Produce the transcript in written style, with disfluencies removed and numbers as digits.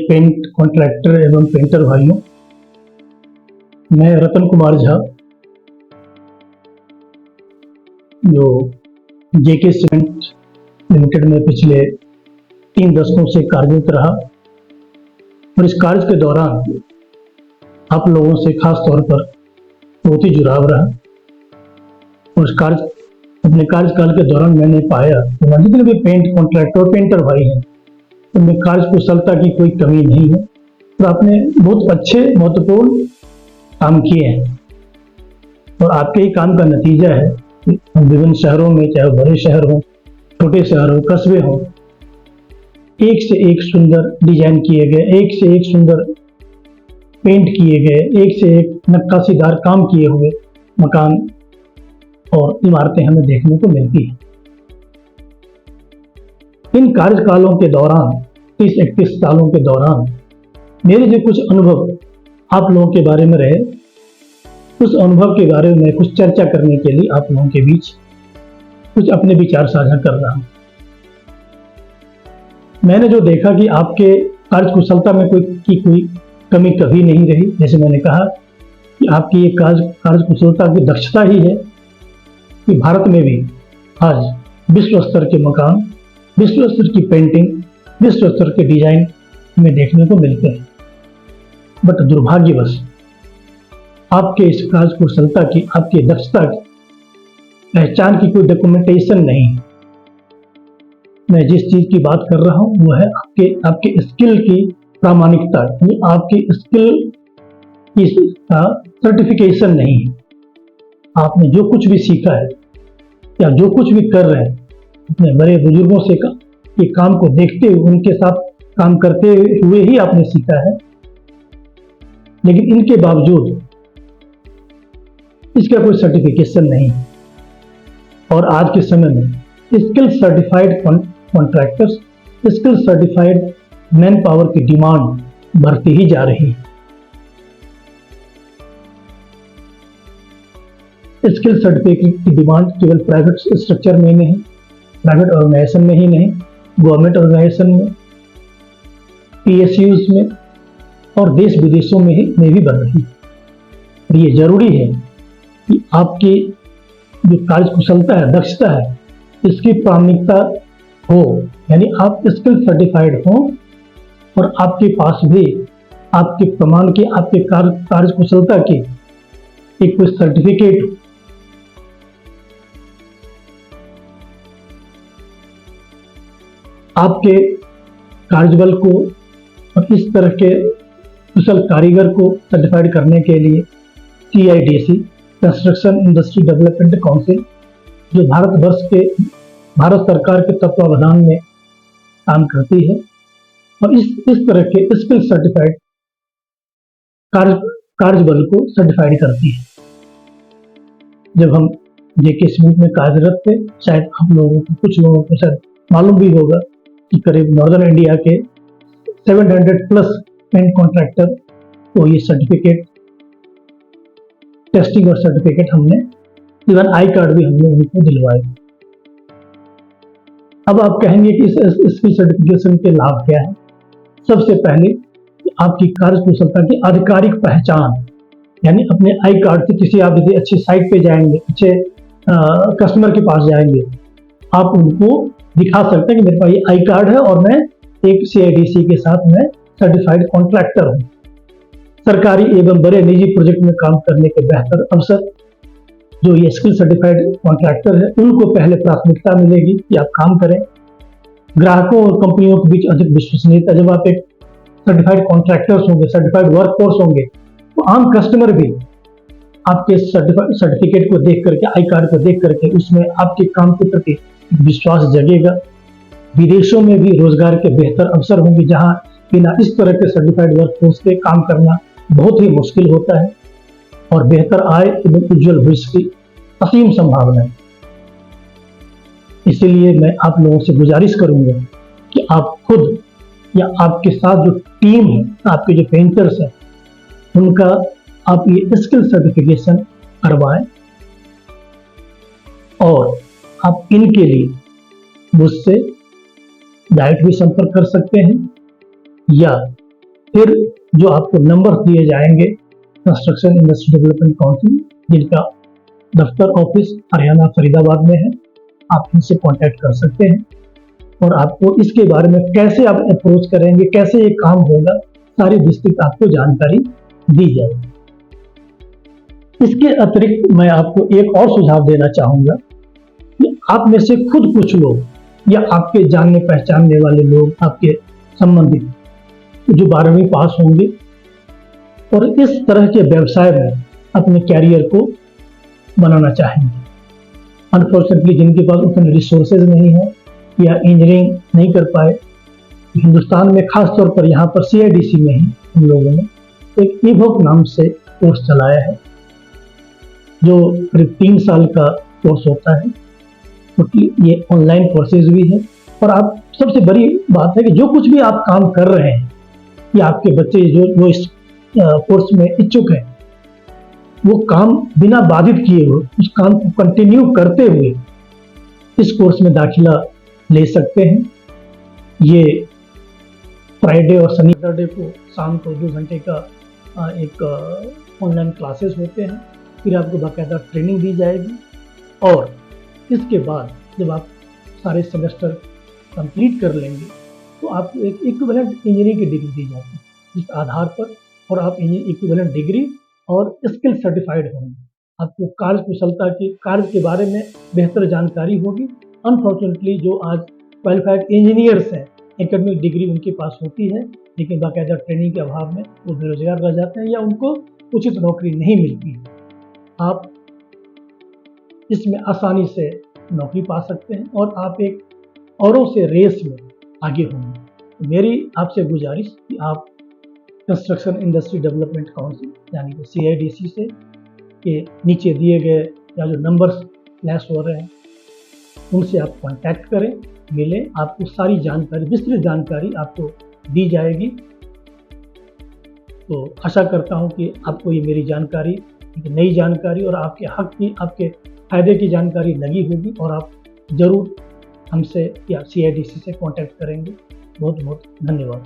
Paint contractor एवं painter भाइयों, मैं रतन कुमार झा जो जेके सीमेंट लिमिटेड में पिछले 3 दशकों से कार्यरत रहा और इस कार्य के दौरान आप लोगों से खास तौर पर बहुत ही जुड़ाव रहा। और इस अपने कार्यकाल के दौरान मैंने पाया कि जितने भी पेंट कॉन्ट्रैक्टर और पेंटर भाई हैं उनमें कार्य कुशलता की कोई कमी नहीं है और आपने बहुत अच्छे महत्वपूर्ण काम किए हैं और आपके ही काम का नतीजा है कि विभिन्न शहरों में, चाहे बड़े शहर हो, छोटे शहर हो, कस्बे हो, एक से एक सुंदर डिजाइन किए गए, एक से एक सुंदर पेंट किए गए, एक से एक नक्काशीदार काम किए हुए मकान और इमारतें हमें देखने को मिलती हैं। इन कार्यकालों के दौरान 30-31 सालों के दौरान मेरे जो कुछ अनुभव आप लोगों के बारे में रहे, उस अनुभव के बारे में कुछ चर्चा करने के लिए आप लोगों के बीच कुछ अपने विचार साझा कर रहा हूं। मैंने जो देखा कि आपके कार्य कुशलता में कोई कमी कभी नहीं रही। जैसे मैंने कहा कि आपकी ये कार्य कुशलता की दक्षता ही है कि भारत में भी आज विश्व स्तर के मकान, विश्व स्तर की पेंटिंग, विश्व स्तर के डिजाइन हमें देखने को मिलते हैं। बट दुर्भाग्यवश आपके इस कार्य कुशलता की, आपकी दक्षता की पहचान की कोई डॉक्यूमेंटेशन नहीं है। मैं जिस चीज की बात कर रहा हूं वो है आपके स्किल की प्रामाणिकता, यानी आपकी स्किल की सर्टिफिकेशन नहीं है। आपने जो कुछ भी सीखा है या जो कुछ भी कर रहे हैं अपने बड़े बुजुर्गों से ये काम को देखते हुए, उनके साथ काम करते हुए ही आपने सीखा है, लेकिन इनके बावजूद इसका कोई सर्टिफिकेशन नहीं है। और आज के समय में skill certified contractors, skill certified man power की डिमांड बढ़ती ही जा रही है। स्किल सर्टिफिकेट की डिमांड केवल प्राइवेट स्ट्रक्चर में नहीं, प्राइवेट ऑर्गेनाइजेशन में ही नहीं, गवर्नमेंट ऑर्गेनाइजेशन में, PSUs में और देश विदेशों में भी बढ़ रही है। और ये जरूरी है कि आपकी जो कार्य कुशलता है, दक्षता है, इसकी प्रामाणिकता हो, यानी आप स्किल सर्टिफाइड हो और आपके पास भी आपके प्रमाण के, आपके कार्य कुशलता की एक कोई सर्टिफिकेट हो। आपके कार्यबल को और इस तरह के कुशल कारीगर को सर्टिफाइड करने के लिए CIDC, construction industry development council, जो भारत सरकार के तत्वावधान में काम करती है और इस तरह के स्किल सर्टिफाइड कार्यबल को सर्टिफाइड करती है। जब हम जेके सीमेंट में कार्यरत थे, शायद आप लोगों को, कुछ लोगों को शायद मालूम भी होगा कि करीब नॉर्दर्न इंडिया के 700+ पेंट कॉन्ट्रैक्टर को ये सर्टिफिकेट, टेस्टिंग और सर्टिफिकेट हमने, इवन आई कार्ड भी हमने उनको दिलवाए। अब आप कहेंगे कि इसकी सर्टिफिकेशन के लाभ क्या है। सबसे पहले आपकी कार्य कुशलता की आधिकारिक पहचान, यानी अपने आई कार्ड से किसी आप यदि अच्छी साइट पे जाएंगे, अच्छे कस्टमर के पास जाएंगे, आप उनको दिखा सकते हैं कि मेरे पास ये आई कार्ड है और मैं एक CIDC के साथ मैं सर्टिफाइड कॉन्ट्रैक्टर हूँ। सरकारी एवं बड़े निजी प्रोजेक्ट में काम करने के बेहतर अवसर जो ये स्किल सर्टिफाइड कॉन्ट्रैक्टर है उनको पहले प्राथमिकता मिलेगी कि आप काम करें। ग्राहकों और कंपनियों के बीच अधिक विश्वसनीयता, जब आप एक सर्टिफाइड कॉन्ट्रैक्टर्स होंगे, सर्टिफाइड वर्कफोर्स होंगे, तो आम कस्टमर भी आपके सर्टिफिकेट को देख करके, आई कार्ड को देख करके उसमें आपके काम के प्रति विश्वास जगेगा। विदेशों में भी रोजगार के बेहतर अवसर होंगे, जहां बिना इस तरह के सर्टिफाइड वर्कफोर्स के काम करना बहुत ही मुश्किल होता है और बेहतर आय एवं उज्जवल भविष्य की असीम संभावना है। इसलिए मैं आप लोगों से गुजारिश करूंगा कि आप खुद या आपके साथ जो टीम है, आपके जो पेंटर्स हैं, उनका आप ये स्किल सर्टिफिकेशन करवाएं और आप इनके लिए मुझसे डायरेक्ट भी संपर्क कर सकते हैं या फिर जो आपको नंबर दिए जाएंगे कंस्ट्रक्शन इंडस्ट्री डेवलपमेंट काउंसिल, जिनका दफ्तर ऑफिस हरियाणा फरीदाबाद में है, आप इनसे कांटेक्ट कर सकते हैं और आपको इसके बारे में कैसे आप अप्रोच करेंगे, कैसे ये काम होगा, सारी विस्तृत आपको जानकारी दी जाएगी। इसके अतिरिक्त मैं आपको एक और सुझाव देना चाहूंगा कि आप में से खुद कुछ लोग या आपके जानने पहचानने वाले लोग, आपके संबंधित जो 12वीं पास होंगे और इस तरह के व्यवसाय में अपने कैरियर को बनाना चाहेंगे, अनफॉर्चुनेटली जिनके पास उतने रिसोर्सेज नहीं है या इंजीनियरिंग नहीं कर पाए, हिंदुस्तान में खास तौर पर यहाँ पर CIDC में ही हम लोगों ने एक ईवोक नाम से कोर्स चलाया है, जो करीब 3 साल का कोर्स होता है, क्योंकि ये ऑनलाइन कोर्सेज भी है। और आप सबसे बड़ी बात है कि जो कुछ भी आप काम कर रहे हैं या आपके बच्चे जो इस कोर्स में इच्छुक हैं, वो काम बिना बाधित किए हुए उस काम को कंटिन्यू करते हुए इस कोर्स में दाखिला ले सकते हैं। ये फ्राइडे और सैटरडे को शाम को 2 घंटे का एक ऑनलाइन क्लासेस होते हैं, फिर आपको बाकायदा ट्रेनिंग दी जाएगी और इसके बाद जब आप सारे सेमेस्टर कंप्लीट कर लेंगे तो आपको एक इक्विवेलेंट इंजीनियरिंग की डिग्री दी जाती है, जिस आधार पर और आप इक्विवेलेंट डिग्री और स्किल सर्टिफाइड होंगे। आपको कार्य के बारे में बेहतर जानकारी होगी। अनफॉर्चुनेटली जो आज क्वालिफाइड इंजीनियर्स हैं, एकेडमिक डिग्री उनके पास होती है, लेकिन बाकायदा ट्रेनिंग के अभाव में वो बेरोजगार रह जाते हैं या उनको उचित नौकरी नहीं मिलती है। आप इसमें आसानी से नौकरी पा सकते हैं और आप एक औरों से रेस में आगे होंगे। मेरी आपसे गुजारिश कि आप कंस्ट्रक्शन इंडस्ट्री डेवलपमेंट काउंसिल यानी कि CIDC से के नीचे दिए गए या जो नंबर्स फ्लैश हो रहे हैं उनसे आप कांटेक्ट करें, मिलें, आपको सारी जानकारी, विस्तृत जानकारी आपको दी जाएगी। तो आशा करता हूं कि आपको ये मेरी जानकारी, नई जानकारी और आपके हक की, आपके फायदे की जानकारी लगी होगी और आप जरूर हमसे या CIDC से कांटेक्ट करेंगे। बहुत बहुत धन्यवाद।